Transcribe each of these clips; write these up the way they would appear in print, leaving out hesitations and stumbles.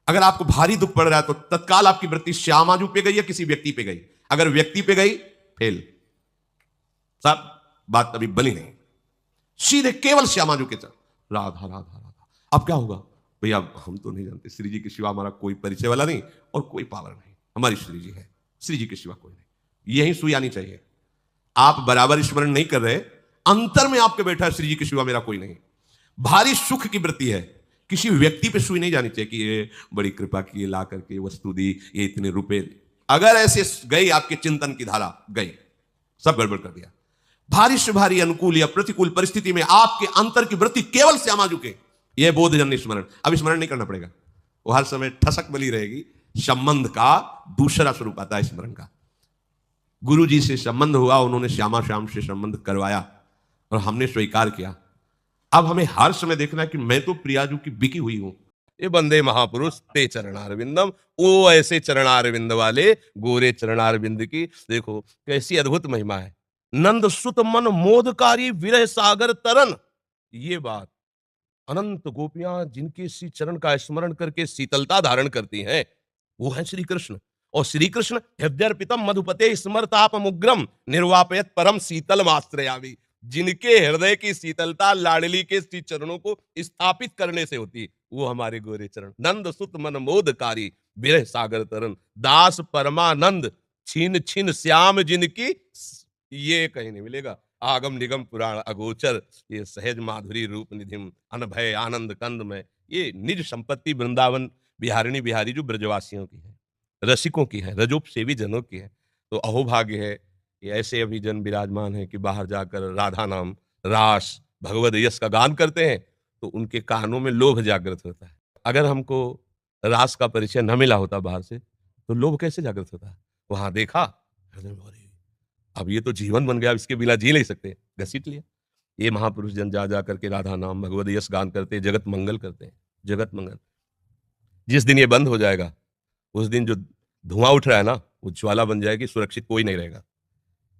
अगर आपको भारी दुख पड़ रहा है तो तत्काल आपकी वृत्ति श्यामाजू पे गई या किसी व्यक्ति पे गई? अगर व्यक्ति पे गई, फेल साहब, बात अभी बनी नहीं। सीधे केवल श्यामाजू के चल, राधा राधा राधा। अब क्या होगा भैया? हम तो नहीं जानते, श्री जी के सिवा हमारा कोई परिचय वाला नहीं और कोई पावर नहीं, हमारी श्री जी है, श्री जी के सिवा कोई नहीं। यही सुई आनी चाहिए। आप बराबर स्मरण नहीं कर रहे, अंतर में आपके बैठा है श्री जी के सिवा मेरा कोई नहीं। भारी सुख की वृत्ति है, किसी व्यक्ति पे सुई नहीं जानी चाहिए कि ये बड़ी कृपा की, ला करके वस्तु दी, ये इतने रुपए। अगर ऐसे गई आपके चिंतन की धारा, गई, सब गड़बड़ कर दिया। भारी से भारी अनुकूल या प्रतिकूल परिस्थिति में आपके अंतर की वृत्ति केवल श्यामा झुके, यह बोधजन्य स्मरण। अब स्मरण नहीं करना पड़ेगा, वो हर समय ठसक बनी रहेगी। संबंध का दूसरा स्वरूप आता है स्मरण का। गुरु जी से संबंध हुआ, उन्होंने श्यामा श्याम से संबंध करवाया और हमने स्वीकार किया। अब हमें हर समय देखना है कि मैं तो प्रियाजू की बिकी हुई हूं। ये बंदे महापुरुष ते चरणारविंदम, वो ऐसे चरणारविंद वाले गोरे चरणारविंद की देखो कैसी अद्भुत महिमा है। नंद सुत मन मोदकारी विरह सागर तरन, ये बात अनंत गोपियां जिनके श्री चरण का स्मरण करके शीतलता धारण करती हैं, वो है श्री कृष्ण। और श्री कृष्ण हृदयर्पितम मधुपते स्मरताप मुग्रम निर्वापयत परम शीतल मास्त्रयामी, जिनके हृदय की शीतलता लाडली के श्री चरणों को स्थापित करने से होती, वो हमारे गोरे चरण। नंद सुत मन मोदकारी विरह सागर तरन, दास परमानंद छीन छीन श्याम जिनकी, ये कहीं नहीं मिलेगा। आगम निगम पुराण अगोचर, ये सहज माधुरी रूप निधिम अनभय आनंद कंद में, ये निज संपत्ति वृंदावन बिहारिणी बिहारी जो ब्रजवासियों की है, रसिकों की है, रजोपसेवी जनों की है। तो अहोभाग्य है कि ऐसे अभी जन विराजमान है कि बाहर जाकर राधा नाम, रास, भगवद यश का गान करते हैं तो उनके कानों में लोभ जागृत होता है। अगर हमको रास का परिचय न मिला होता बाहर से तो लोभ कैसे जागृत होता है? वहां देखा, अब ये तो जीवन बन गया, इसके बिना जी नहीं सकते, घसीट लिया। ये महापुरुष जन जा जा करके राधा नाम, भगवद यश गान करते, जगत मंगल करते हैं, जगत मंगल। जिस दिन ये बंद हो जाएगा उस दिन जो धुआं उठ रहा है ना, वो ज्वाला बन जाएगी, सुरक्षित कोई नहीं रहेगा।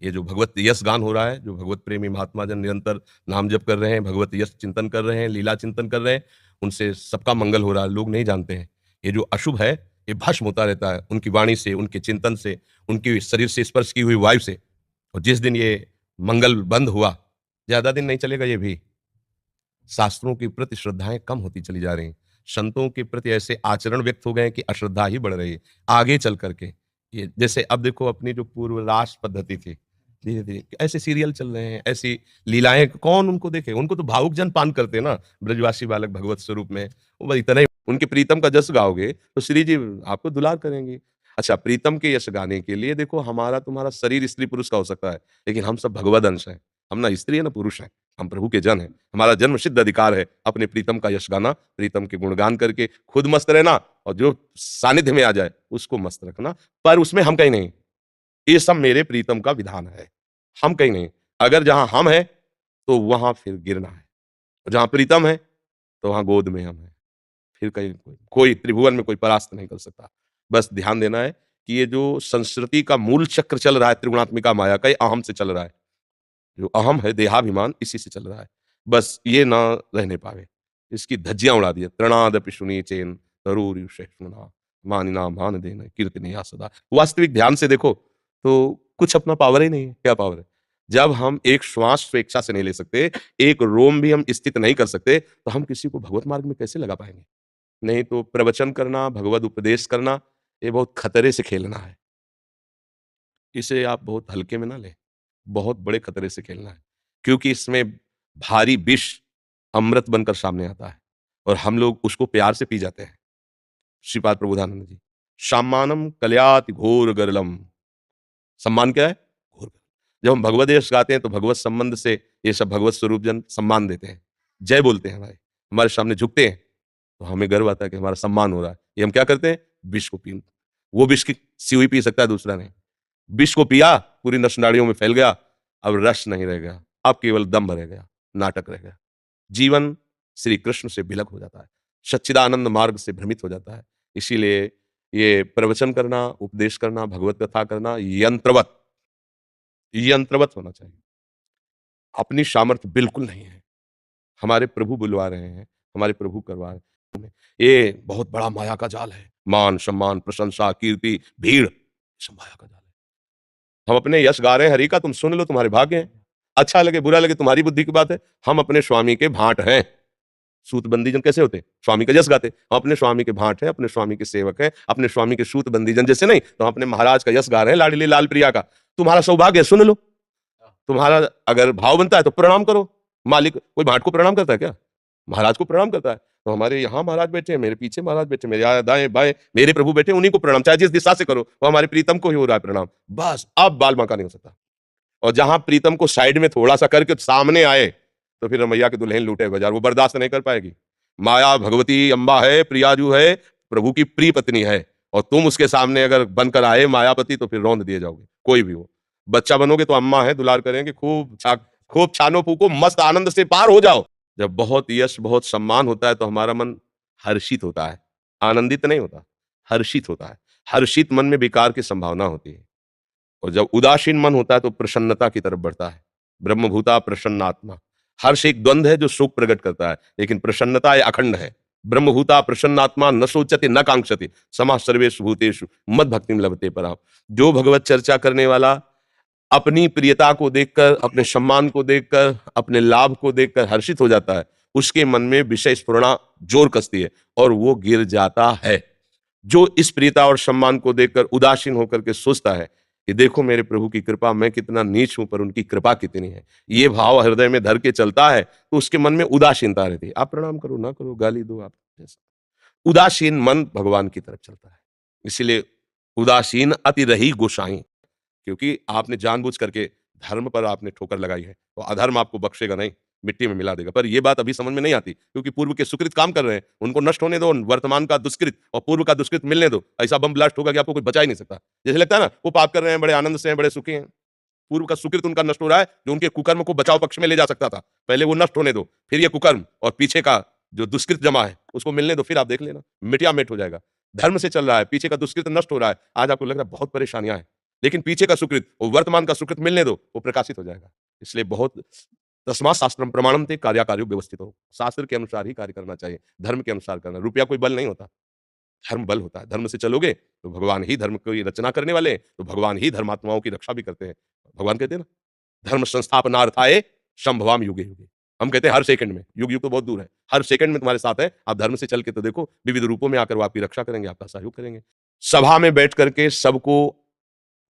ये जो भगवत यश गान हो रहा है, जो भगवत प्रेमी महात्मा जन निरंतर नाम जप कर रहे हैं, भगवत यश चिंतन कर रहे हैं, लीला चिंतन कर रहे हैं, उनसे सबका मंगल हो रहा है, लोग नहीं जानते हैं। ये जो अशुभ है ये भस्म होता रहता है उनकी वाणी से, उनके चिंतन से, उनकी शरीर से स्पर्श की हुई वायु से। और जिस दिन ये मंगल बंद हुआ, ज्यादा दिन नहीं चलेगा, ये भी शास्त्रों के प्रति श्रद्धाएं कम होती चली जा रही हैं, संतों के प्रति ऐसे आचरण व्यक्त हो गए कि अश्रद्धा ही बढ़ रही है आगे चल करके। ये जैसे अब देखो अपनी जो पूर्व रास पद्धति थी, धीरे धीरे ऐसे सीरियल चल रहे हैं, ऐसी लीलाएं, कौन उनको देखे? उनको तो भावुक जन पान करते हैं ना, ब्रजवासी बालक भगवत स्वरूप में। वो बस इतना ही, उनके प्रीतम का जस गाओगे तो श्री जी आपको दुलार करेंगे। अच्छा, प्रीतम के यश गाने के लिए देखो, हमारा तुम्हारा शरीर स्त्री पुरुष का हो सकता है, लेकिन हम सब भगवद अंश हैं। हम ना स्त्री है ना पुरुष है, हम प्रभु के जन हैं। हमारा जन्म सिद्ध अधिकार है अपने प्रीतम का यश गाना, प्रीतम के गुणगान करके खुद मस्त रहना, और जो सानिध्य में आ जाए उसको मस्त रखना। पर उसमें हम कहीं नहीं, ये सब मेरे प्रीतम का विधान है, हम कहीं नहीं। अगर जहां हम हैं तो वहां फिर गिरना है, और जहां प्रीतम है तो वहां गोद में हम हैं। फिर कहीं कोई त्रिभुवन में कोई परास्त नहीं कर सकता। बस ध्यान देना है कि ये जो संस्कृति का मूल चक्र चल रहा है त्रिगुणात्मिका माया का, ये अहम से चल रहा है। जो अहम है देहाभिमान, इसी से चल रहा है। बस ये ना रहने पावे, इसकी धज्जियां उड़ा दिए। तृणादपि सुनीचेन तरूरिषेणुना मानिना मान देना कीर्तनिया सदा। वास्तविक ध्यान से देखो तो कुछ अपना पावर ही नहीं है। क्या पावर है? जब हम एक श्वास स्वेच्छा से नहीं ले सकते, एक रोम भी हम स्थित नहीं कर सकते, तो हम किसी को भगवत मार्ग में कैसे लगा पाएंगे? नहीं तो प्रवचन करना, भगवत उपदेश करना, ये बहुत खतरे से खेलना है। इसे आप बहुत हल्के में ना लें, बहुत बड़े खतरे से खेलना है, क्योंकि इसमें भारी विष अमृत बनकर सामने आता है और हम लोग उसको प्यार से पी जाते हैं। श्रीपाद प्रबोधानंद जी, सम्मानम कलयाति घोर गरलम, सम्मान क्या है? घोर गरल। जब हम भगवत यश गाते हैं तो भगवत संबंध से ये सब भगवत स्वरूप जन सम्मान देते हैं, जय बोलते हैं, हमारे हमारे सामने झुकते हैं, तो हमें गर्व आता है कि हमारा सम्मान हो रहा है। ये हम क्या करते हैं? विष को पी, वो विष की सिवई पी सकता है, दूसरा नहीं। विष को पिया, पूरी नस नाड़ियों में फैल गया, अब रस नहीं रह गया, अब केवल दम्भ रह गया, नाटक रह गया। जीवन श्री कृष्ण से विलग हो जाता है, सच्चिदानंद मार्ग से भ्रमित हो जाता है। इसीलिए ये प्रवचन करना, उपदेश करना, भगवत कथा करना यंत्रवत, यंत्रवत होना चाहिए। अपनी सामर्थ्य बिल्कुल नहीं है, हमारे प्रभु बुलवा रहे हैं, हमारे प्रभु करवा रहे हैं। ये बहुत बड़ा माया का जाल है। मान, सम्मान, प्रशंसा, कीर्ति, भीड़, सब माया का जाल है। हम अपने यश गा रहे हैं हरि का, तुम सुन लो, तुम्हारे भाग्य हैं। अच्छा लगे बुरा लगे तुम्हारी बुद्धि की बात है। हम अपने स्वामी के भांट हैं। सूतबंदीजन कैसे होते? स्वामी का यश गाते। हम अपने स्वामी के भांट हैं, अपने स्वामी के सेवक हैं, अपने स्वामी के सूतबंदीजन जैसे नहीं, तो हम अपने महाराज का यश गा रहे हैं, लाडली लाल प्रिया का। तुम्हारा सौभाग्य है, सुन लो। तुम्हारा अगर भाव बनता है तो प्रणाम करो। मालिक कोई भाट को प्रणाम करता है क्या? महाराज को प्रणाम करता है। तो हमारे यहाँ महाराज बैठे हैं, मेरे पीछे महाराज बैठे, मेरे दाएं बाएं मेरे प्रभु बैठे, उन्हीं को प्रणाम, चाहे जिस दिशा से करो, वो हमारे प्रीतम को ही हो रहा है प्रणाम। बस अब बाल बांका नहीं हो सकता। और जहां प्रीतम को साइड में थोड़ा सा करके सामने आए तो फिर रमैया के दुल्हन लूटे बाजार, वो बर्दाश्त नहीं कर पाएगी। माया भगवती अम्बा है, प्रियाजू है, प्रभु की प्रिय पत्नी है, और तुम उसके सामने अगर बनकर आए मायापति तो फिर रौंद दिए जाओगे, कोई भी हो। बच्चा बनोगे तो अम्मा है, दुलार करेंगे, खूब छानो फूको, मस्त आनंद से पार हो जाओ। जब बहुत यश बहुत सम्मान होता है तो हमारा मन हर्षित होता है, आनंदित नहीं होता, हर्षित होता है। हर्षित मन में विकार की संभावना होती है, और जब उदासीन मन होता है तो प्रसन्नता की तरफ बढ़ता है। ब्रह्मभूता प्रसन्नात्मा। हर्ष एक द्वंद्व है जो सुख प्रकट करता है, लेकिन प्रसन्नता अखंड है। ब्रह्मभूता प्रसन्नात्मा न सोचते न कांक्षते समाः सर्वेषु भूतेषु मद भक्तिम लभते पराम। जो भगवत चर्चा करने वाला अपनी प्रियता को देखकर, अपने सम्मान को देखकर, अपने लाभ को देखकर हर्षित हो जाता है, उसके मन में विषय स्फुरणा जोर कसती है और वो गिर जाता है। जो इस प्रियता और सम्मान को देखकर उदासीन होकर के सोचता है कि देखो मेरे प्रभु की कृपा, मैं कितना नीच हूं पर उनकी कृपा कितनी है, ये भाव हृदय में धर के चलता है तो उसके मन में उदासीनता रहती है। आप प्रणाम करो ना करो, गाली दो, आप जैसा, उदासीन मन भगवान की तरफ चलता है। इसलिए उदासीन अति रही गोसाई, क्योंकि आपने जानबूझ करके धर्म पर आपने ठोकर लगाई है तो अधर्म आपको बख्शेगा नहीं, मिट्टी में मिला देगा। पर यह बात अभी समझ में नहीं आती, क्योंकि पूर्व के सुकृत काम कर रहे हैं, उनको नष्ट होने दो, वर्तमान का दुष्कृत और पूर्व का दुष्कृत मिलने दो। ऐसा बम ब्लास्ट होगा कि आपको कोई बचा ही नहीं सकता। जैसे लगता है ना वो पाप कर रहे हैं, बड़े आनंद से हैं, बड़े सुखी हैं, पूर्व का सुकृत उनका नष्ट हो रहा है, जो उनके कुकर्म को बचाव पक्ष में ले जा सकता था, पहले वो नष्ट होने दो, फिर ये कुकर्म और पीछे का जो दुष्कृत जमा है उसको मिलने दो, फिर आप देख लेना मिटिया मिट हो जाएगा। धर्म से चल रहा है, पीछे का दुष्कृत नष्ट हो रहा है, आज आपको लग रहा है बहुत परेशानियां हैं, लेकिन पीछे का सुकृत और वर्तमान का सुकृत मिलने दो, वो प्रकाशित हो जाएगा। इसलिए बहुत तस्मात् शास्त्रम प्रमाणम ते कार्याकार्यो व्यवस्थित हो, शास्त्र के अनुसार ही कार्य करना चाहिए, धर्म के अनुसार करना। रुपया कोई बल नहीं होता, धर्म बल होता है। धर्म से चलोगे तो भगवान ही धर्म की रचना करने वाले हैं, तो भगवान ही धर्मात्माओं की रक्षा भी करते हैं। भगवान कहते हैं ना, धर्म संस्थापनार्थाय संभवाम युगे युगे। हम कहते हैं हर सेकंड में, युग युग तो बहुत दूर है, हर सेकंड में तुम्हारे साथ है। आप धर्म से चल के तो देखो, विविध रूपों में आकर वो आपकी रक्षा करेंगे, आपका सहयोग करेंगे। सभा में बैठ करके सबको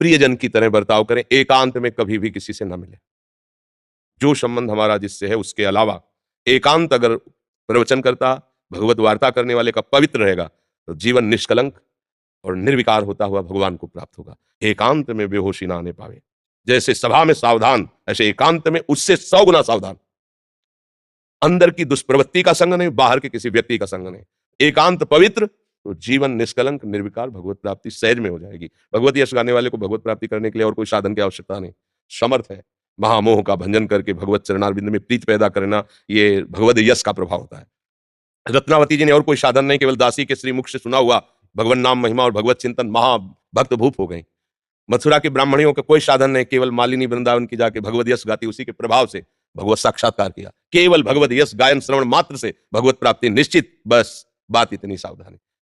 प्रियजन की तरह बर्ताव करें, एकांत में कभी भी किसी से न मिले। जो संबंध हमारा जिससे है उसके अलावा एकांत अगर प्रवचन करता, भगवत वार्ता करने वाले का पवित्र रहेगा तो जीवन निष्कलंक और निर्विकार होता हुआ भगवान को प्राप्त होगा। एकांत में बेहोशी ना आने पावे। जैसे सभा में सावधान, ऐसे एकांत में उससे 100 गुना सावधान। अंदर की दुष्प्रवृत्ति का संग नहीं, बाहर के किसी व्यक्ति का संग नहीं। एकांत पवित्र तो जीवन निष्कलंक निर्विकार, भगवत प्राप्ति सहज में हो जाएगी। भगवत यश गाने वाले को भगवत प्राप्ति करने के लिए और कोई साधन की आवश्यकता नहीं, समर्थ है। महामोह का भंजन करके भगवत चरणारविंद में प्रीति पैदा करना, ये भगवत यश का प्रभाव होता है। रत्नावती जी ने और कोई साधन नहीं, केवल दासी के श्रीमुख से सुना हुआ भगवान नाम महिमा और भगवत चिंतन महाभक्त भूप हो गई। मथुरा की ब्राह्मणियों का कोई साधन नहीं, केवल मालिनी वृंदावन की जाके भगवत यश गाती, उसी के प्रभाव से भगवत साक्षात्कार किया। केवल भगवत यश गायन श्रवण मात्र से भगवत प्राप्ति निश्चित, बस बात इतनी सावधानी।